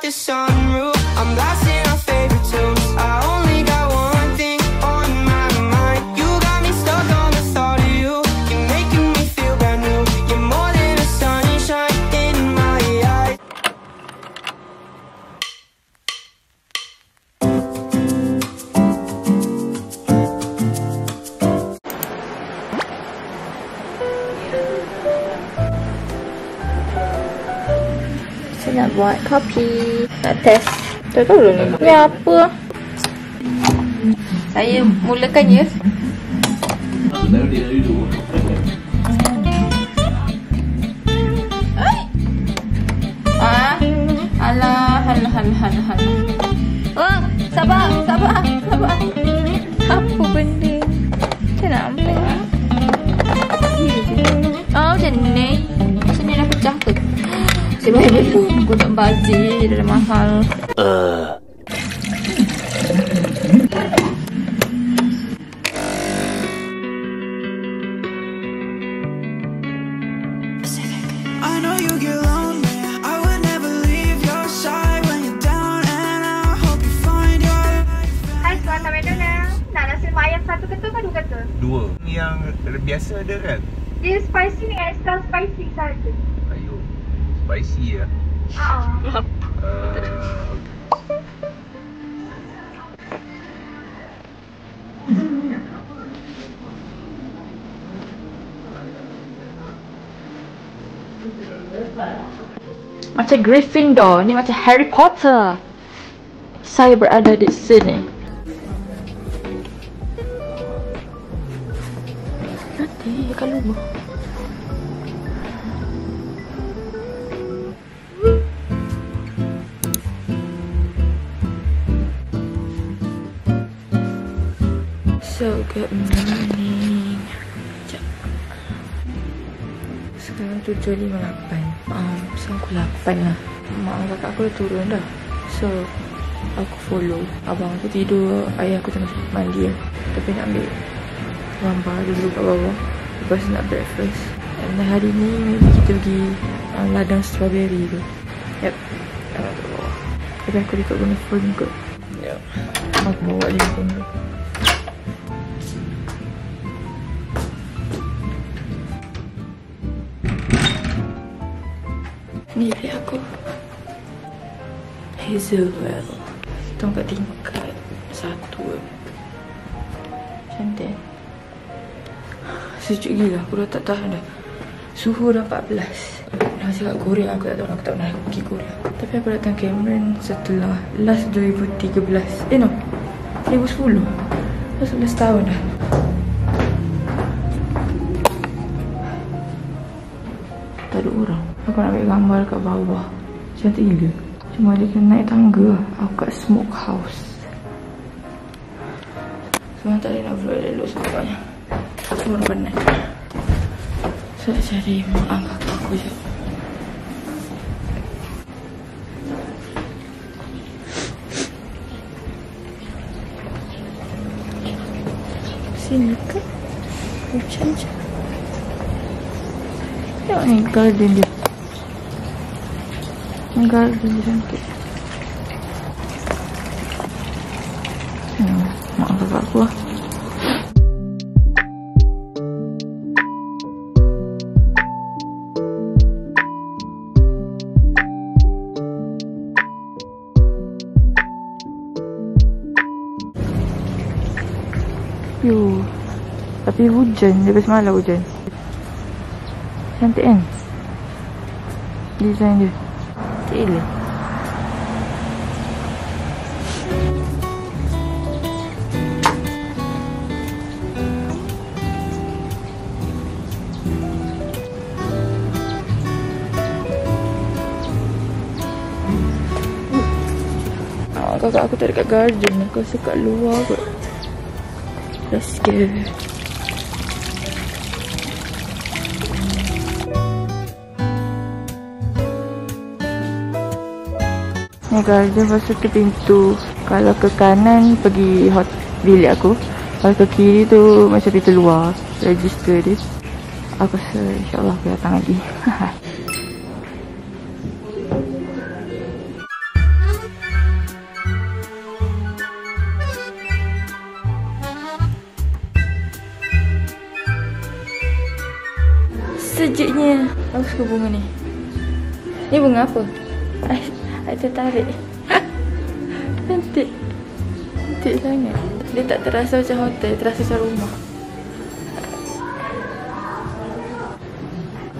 the sunroof. I'm blasting our favorite tunes. I only got one thing on my mind. You got me stuck on the thought of you. You're making me feel brand new. You're more than a sunshine in my eyes. Saya nak buat kopi. Nak test. Tak tahu lah ni apa. Saya mulakan ya. Alah. Oh, sabar. Apa benda? Saya nak ambil. Oh, macam ni. Macam ni dah pecah ke? Saya bayar dulu. Aku tak bazir. Dah mahal. I know you get lonely. I would never leave your side when you're down, and I hope you find your life. Hai, Tuan McDonald. Nak nasi lemak ayam satu ketul ke dua ketul? Dua. Yang biasa ada kan? Dia spicy dengan extra spicy sahaja. Ayo, spicy ya. Macam Gryffindor, ni macam Harry Potter. Saya berada di sini. Nanti kalau So good morning. Sekarang 7.58. So aku 8 lah. Mak dan kakak aku dah turun dah. So aku follow. Abang tu tidur, ayah aku tengah mandi lah. Tapi nak ambil gambar dulu kat bawah. Lepas tu nak breakfast. Dan hari ni maybe kita pergi ladang strawberry tu. Yep. Kat bawah. Tapi aku dekat guna phone kot. Yep. Aku bawa dia pun tu. Ni bilik aku. Hazelwell. Tunggu kat tingkat 1. Cantik. Sejuk gila. Aku dah tak tahan dah. Suhu dah 14. Dah cakap Korea. Aku tak tahu. Aku tak pernah pergi Korea. Tapi aku datang Cameron setelah last 2013. No. 2010. Dah 11 tahun dah. Tak ada orang. Aku nak ambil gambar kat bawah. Cantik gila. Cuma dia kena naik tangga. Aku kat smoke house. Sebenarnya tak ada nak vlog elok sebabnya aku baru penat. So nak cari mak angkat aku je. Sini ke? Hujan je. Tengok ni garden dia. Garden dia cantik. Mak kakak aku lah. Tapi hujan, dia semalam hujan. Cantik kan? Design dia cantik gila. Kakak aku tak dekat garden. Aku rasa kat luar kot. Let's go. Ni garden, lepas tu pintu. Kalau ke kanan pergi bilik aku. Kalau ke kiri tu macam pintu luar. Register dia. Aku rasa insyaAllah aku datang lagi. sejuknya. Aku suka bunga ni. Ni bunga apa? I tertarik. Cantik. Cantik sangat. Dia tak terasa macam hotel, terasa macam rumah.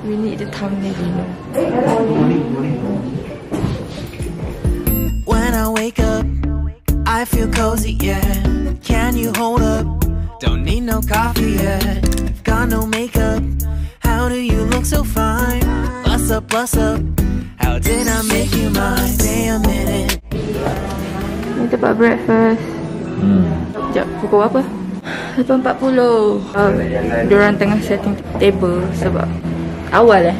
We need the thumbnail, you know. When I wake up, I feel cozy, yeah. Can you hold up? Don't need no coffee yet. Got no makeup. How do you look so fine? Bust up, how did I make you mine? Stay a minute. Ni tempat breakfast. Sekejap, pukul berapa? 8.40. Diorang tengah setting table sebab awal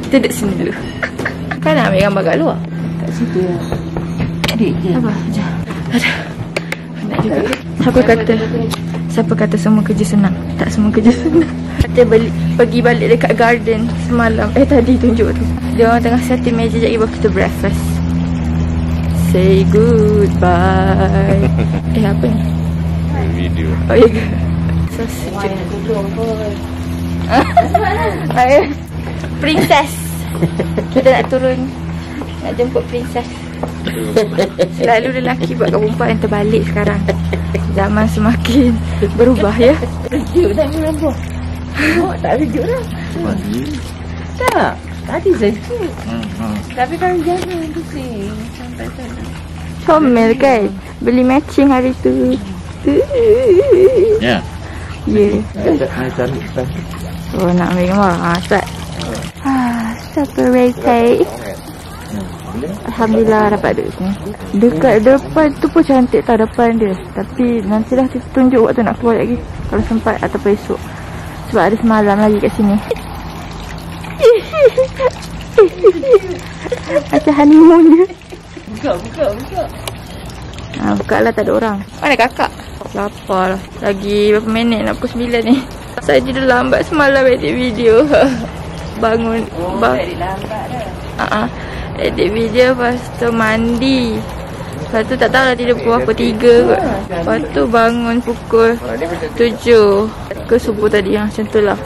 kita duduk sini dulu. Kan nak ambil gambar kat luar? Kat situ lah. Apa? Sekejap. Aduh. Penat juga. Siapa kata semua kerja senang? Tak semua kerja senang. Kita pergi balik dekat garden semalam. Tadi tunjuk tu. Dia orang tengah setting meja je baru kita breakfast. Say goodbye. Apa ni? Video. Oh ya ke? So sejuk. Princess. Kita nak turun. Nak jemput princess. Selalu lelaki buat kat perempuan yang terbalik sekarang. Zaman semakin berubah ya. Sejuk dah ni lampu. Tak sejuk dah. Tak. Tadi sejuk. Tapi kan jaga pusing. Sampai sana. Comel kan? Beli matching hari tu. Ya. Ya. Oh nak ambil gambar. Start. Separated. Alhamdulillah dapat duduk sini. Dekat depan tu pun cantik tau depan dia. Tapi nantilah kita tunjuk waktu nak keluar lagi. Kalau sempat ataupun esok. Sebab ada semalam lagi kat sini. Macam honeymoon je. Buka. Buka lah, tak ada orang. Mana kakak? Lapar lah. Lagi berapa minit nak pukul 9 ni. Saya dah lambat semalam edit video. Bangun. Edit lambat dah. Edit video, lepas tu mandi. Lepas tu tak tahu lah tidur pukul berapa, 3 kot. Lepas tu bangun pukul 7 ke subuh tadi, macam tu lah.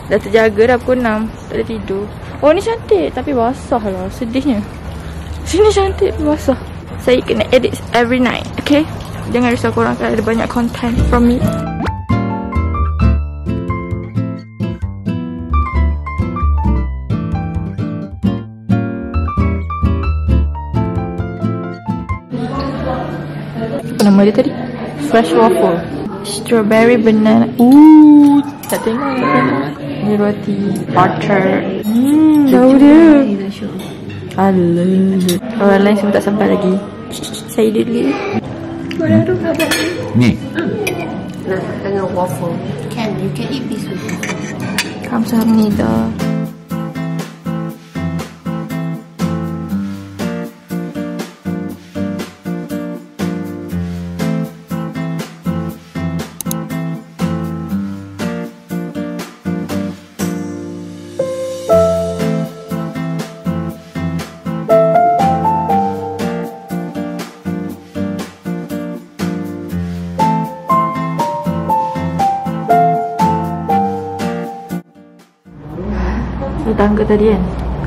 Dah terjaga dah pukul 6. Tak ada tidur. Oh ni cantik tapi basah lah, sedihnya. Sini cantik basah. Saya kena edit every night, okay? Jangan risau korang kan ada banyak content from me. Apa nama dia tadi? Fresh waffle. Strawberry banana. Tak tengok. Ni roti butter. Bau dia. Alah. Orang lain semua tak sampai lagi. Saya dulu. Baru khabar Ni. Nasi dengan waffle. You can eat this with waffle. 감사합니다. Ni tangga tadi kan.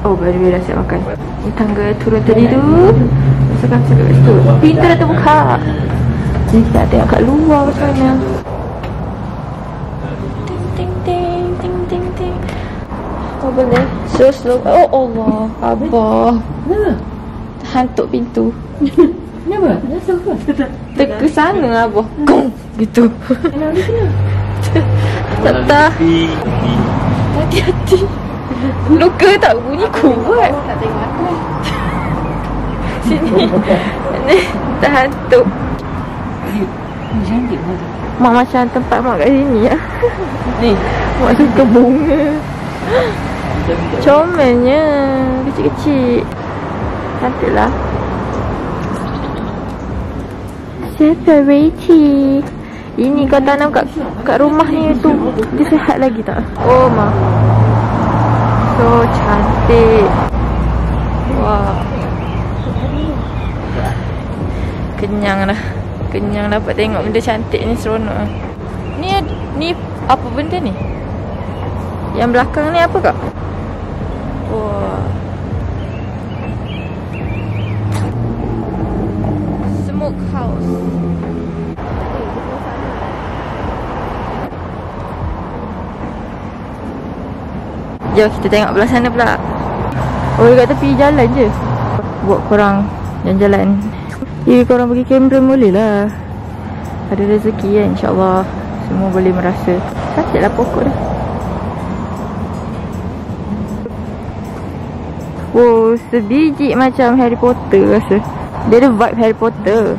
Oh baru dah siap makan. Ni tangga turun tadi tu. Masukkan kat situ. Pintu dah terbuka. Ni kita tengok kat luar macam mana. Ting ting ting ting ting. Oh boleh. So slow. Oh Allah. Abah. Hantuk pintu. Kenapa? Ke sana Abah. Gong. Gitu. Tak tahu. Hati-hati. Luka tak bunyi kuat. Tak tengok aku. Sini. Ni tak hantuk. Ni cantik mana? Mak macam tempat mak kat sini ya. Ni. Mak suka bunga. Comelnya. Kecil-kecil. Cantik lah. Separated. Ini kau tanam kat rumah ni tu. Dia sihat lagi tak? Oh ma. So cantik. Wah. Kenyang dah. Kenyang dapat tengok benda cantik ni, seronok. Ni apa benda ni? Yang belakang ni apa kak? Wah. Smoke house. Jom kita tengok belah sana pula. Oh, dekat tepi jalan je. Buat korang jalan-jalan. Korang bagi kamera boleh lah. Ada rezeki kan, insyaAllah. Semua boleh merasa. Cantik lah pokok dah. Oh, sebiji macam Harry Potter rasa. Dia ada vibe Harry Potter.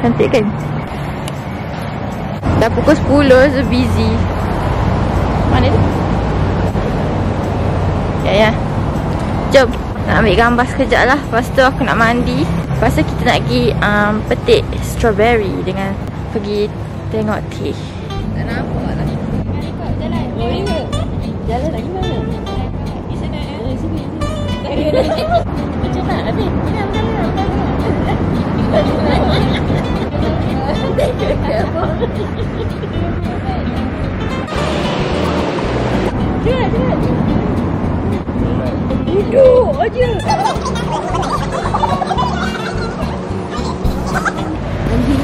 Cantik kan? Dah pukul 10, so busy. Mana tu? Ya. Jom. Nak ambil gambar sekejap lah. Lepas tu aku nak mandi. Lepas tu kita nak pergi petik strawberry dengan pergi tengok teh. Tak nampak lah. Ikut jalan. Oh, ikut. Jalan lagi mana? Di sana. Di sini. Macam mana Nabi? Duduk aja.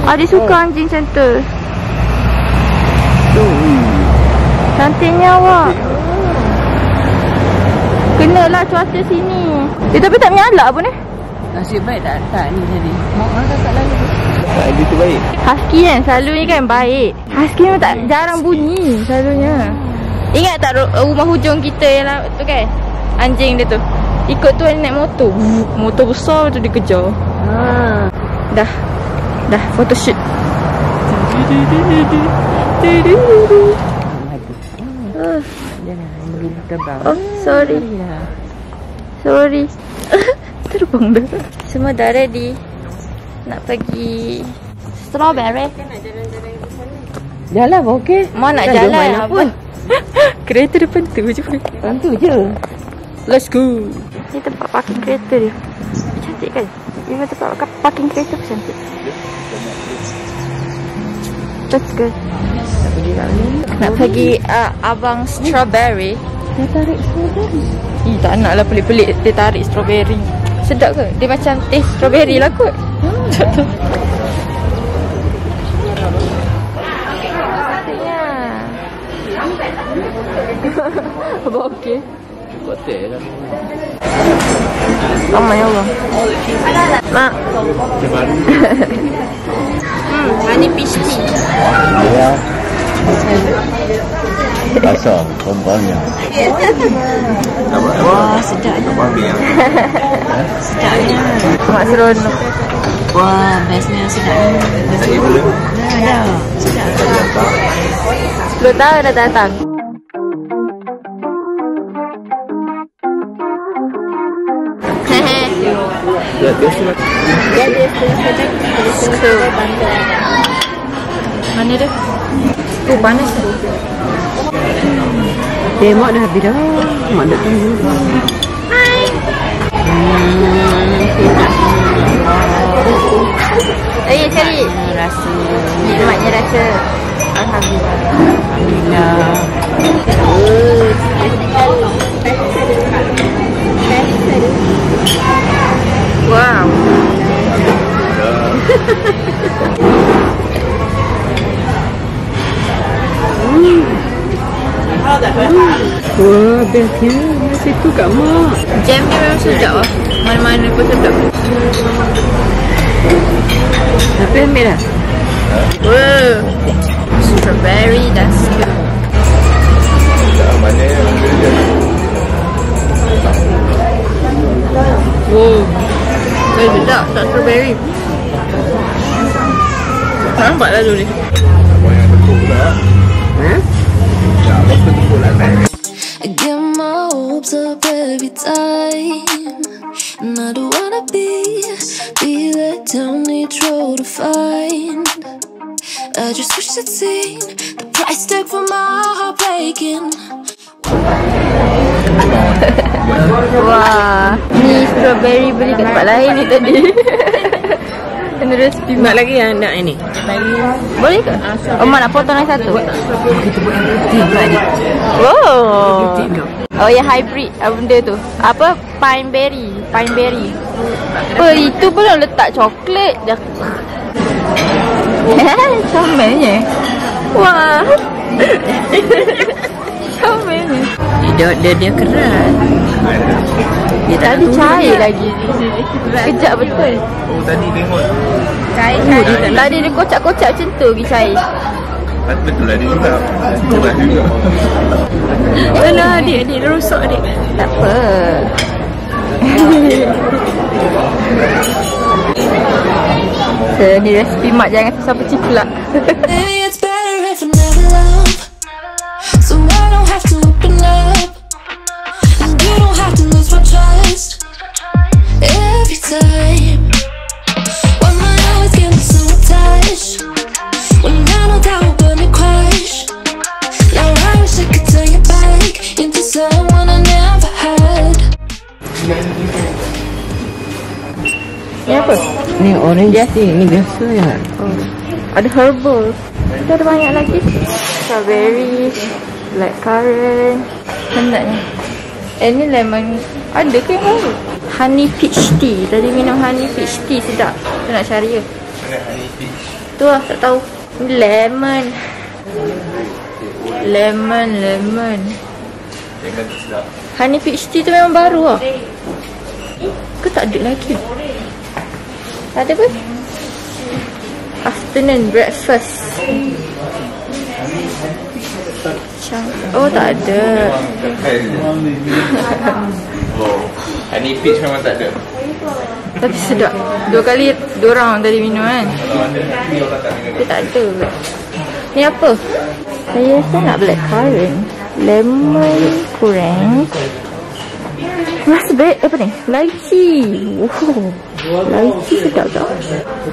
Adik suka anjing macam tu. Cantiknya awak. Kenalah cuaca sini. Tapi tak menyala pun Nasib baik tak ni tadi. Mak tak lalu. Tadi tu baik. Husky kan selalunya kan baik. Husky memang tak jarang bunyi selalunya. Ingat tak rumah hujung kita yang tu kan? Anjing dia tu ikut tu naik motor. Motor besar tu dia kejar. Dah photoshoot. Oh, sorry. Terbang dah. Semua dah ready. Nak pergi strawberry. Jalan pun okey. Mau nak jalan apa? Kereta depan tu je. Tentu je. Let's go. Ni tempat parking kereta dia. Cantik kan? Ini tempat parking kereta pun cantik. Let's go. Nak pergi Abang Strawberry. Dia tarik strawberry. Tak nak lah pelik-pelik dia tarik strawberry. Sedap ke? Dia macam teh strawberry lah kot. Abang okey. Kotak lah. Ramai Allah. Mak. Honey peach tea. Ya. Asal kompangnya. Wah, sedapnya. Sedapnya. Mak seronok. Wah, bestnya sedapnya. Dah. Sedap. 10 tahun dah datang. Mana dia? Oh, panas tu. Mak dah habis dah. Mak nak tunggu. Hai. Cari. Rasa. Nikmatnya rasa. Alhamdulillah. Wow. Wah, bestnya macam tu kat mak. Jam ni memang sedap lah. Mana-mana pun sedap. Tapi ambil dah. Wow. Strawberry, that's good. Mana yang ambil je. Wow. Sedap, tak strawberry. Nampak lah dulu ni. Abang yang tekuk pula. Ya, abang tekuk lah. I get my hopes up every time, and I don't wanna be let down, need road to find. I just wish I'd seen the price tag for my heart breaking. Wah, ni strawberry beli kat tempat lain ni tadi. Kena resipi Mak lagi yang nak ini. boleh ke? Mak nak potong lagi satu. Kita buat yang putih pula ni. Oh. Putih tau. Oh ya, hybrid benda tu. Apa? Pine berry. Oh, itu belum letak coklat dah. Comelnya. Wah. Comelnya. Dia keras. Dia tak ada cair lagi. Kejap betul. Oh, tadi tengok. Cair. Tadi dia kocak-kocak macam tu pergi cair. Betul lah dia juga. Betul juga. Alah, dia rosak adik. Tak apa. So, ni resipi mak, jangan susah peciplak. Maybe it's better if I never love, so I don't have to open up, and you don't have to lose my trust every time. Why am I always getting so attached when I know that will burn me crash? Now I wish I could turn you back into someone I never had. Ni apa? Ni orange tea. Ni biasa ya. Oh, ada herbal. Kita ada banyak lagi. Strawberry, blackcurrant. Hendaknya. Ni lemon. Ada ke yang baru? Honey peach tea. Tadi minum honey peach tea, sedap. Tu nak cari ke? Tu lah, tak tahu. Ni lemon. Lemon sedap. Honey peach tea tu memang baru lah. Ke tak ada lagi? Ada apa? Afternoon breakfast. Oh, tak ada. Oh, honey peach memang tak ada. Tapi sedap. 2 kali diorang tadi minum kan. Tapi tak ada. Ni apa? Saya rasa nak blackcurrant, lemon kurang, raspberry, apa ni? Lychee. Wow, lychee sedap tak?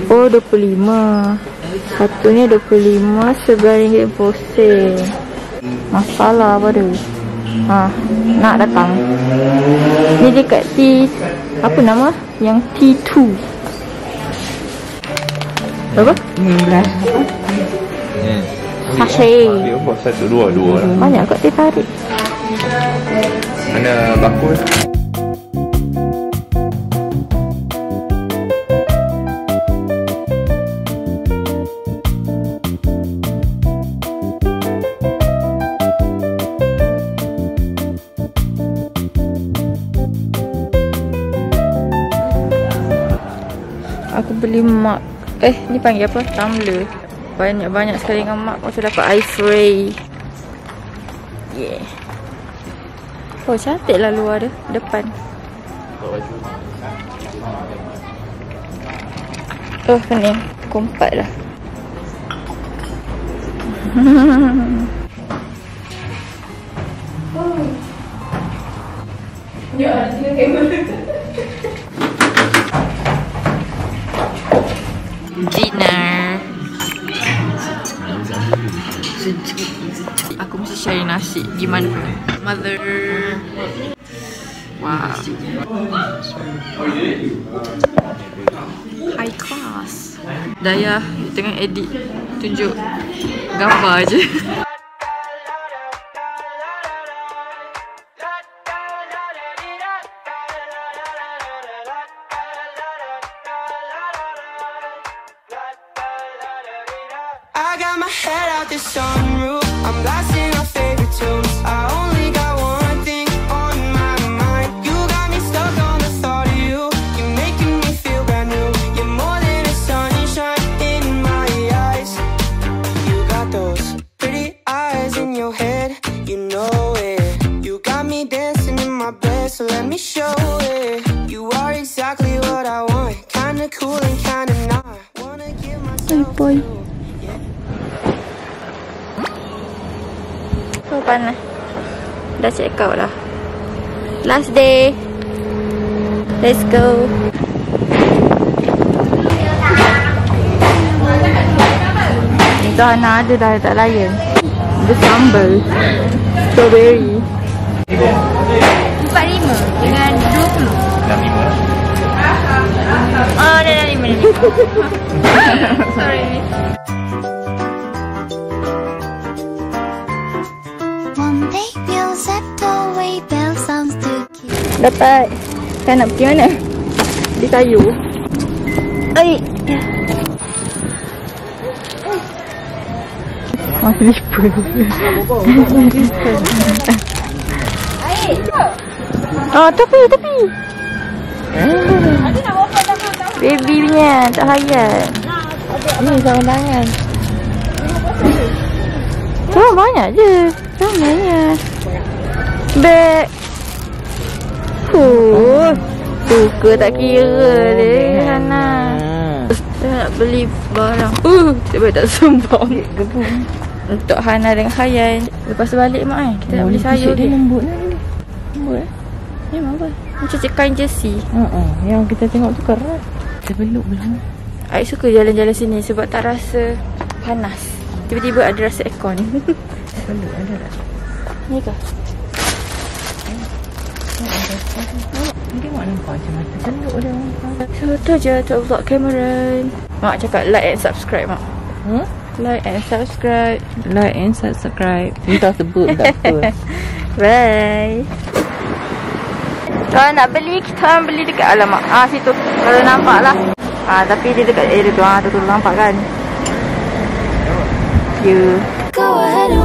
Oh, 25. Satunya 25, RM9.50. Masalah apa tu? Nak datang. Ni dekat T, apa nama? Yang T2. Berapa? 19. Sachet. Dia buat 1, 2 lah. Banyak kat teh tarik. Mana bakul? Aku beli mak. Ni panggil apa? Tumbler. Banyak-banyak sekali dengan mak. Macam dapat ice ray. Yeah. Oh, cantik lah luar dia. Depan. Oh, kena kompat lah. Ya, dia kamera. Dinner. Aku mesti cari nasi. Gimana pun. Mother. Wow. High class. Daya tengah edit. Tunjuk gambar je. I got my head out the sunroof. I'm blasting our favorite tunes. I only got one thing on my mind. You got me stuck on the thought of you. You're making me feel brand new. You're more than a sunshine in my eyes. You got those pretty eyes in your head. You know it. You got me dancing in my bed, so let me show it. You are exactly what I want. Kinda cool and kinda not. Wanna give myself boy. So panas. Dah check out lah. Last day. Let's go. Dah nak ada dah tak layan. Ada sambal strawberry. 45 dengan 20. 65. Oh, dah 65. Sorry. One day we'll settle way back. Dapat. Kan nak pergi mana? Di kayu. Ai. Masih slipper. Oh, tepi. Baby punya, tak hayat. Ni sarung tangan. Sarung banyak je. Sarungnya. Beg. Suka tak kira dia Hana. Saya nak beli barang. Sebab tak sumbang. Untuk Hana dengan Hayan. Lepas tu balik mak kita nak beli sayur dia. Lembut ni. Lembut Ni apa? Macam kain jersey. Yang kita tengok tu kerat. Kita peluk belum. Aik suka jalan-jalan sini sebab tak rasa panas. Tiba-tiba ada rasa aircon. Peluk ada tak? Ni ke? Mungkin mak nampak macam mata peluk dia. So tu je untuk vlog Cameron. Mak cakap like and subscribe mak. Like and subscribe. Like and subscribe. Entah sebut tak apa. Bye. Kalau nak beli, kita orang beli dekat alamak. Situ. Kalau nampak lah. Tapi dia dekat area tu. Tu nampak kan? Go ahead and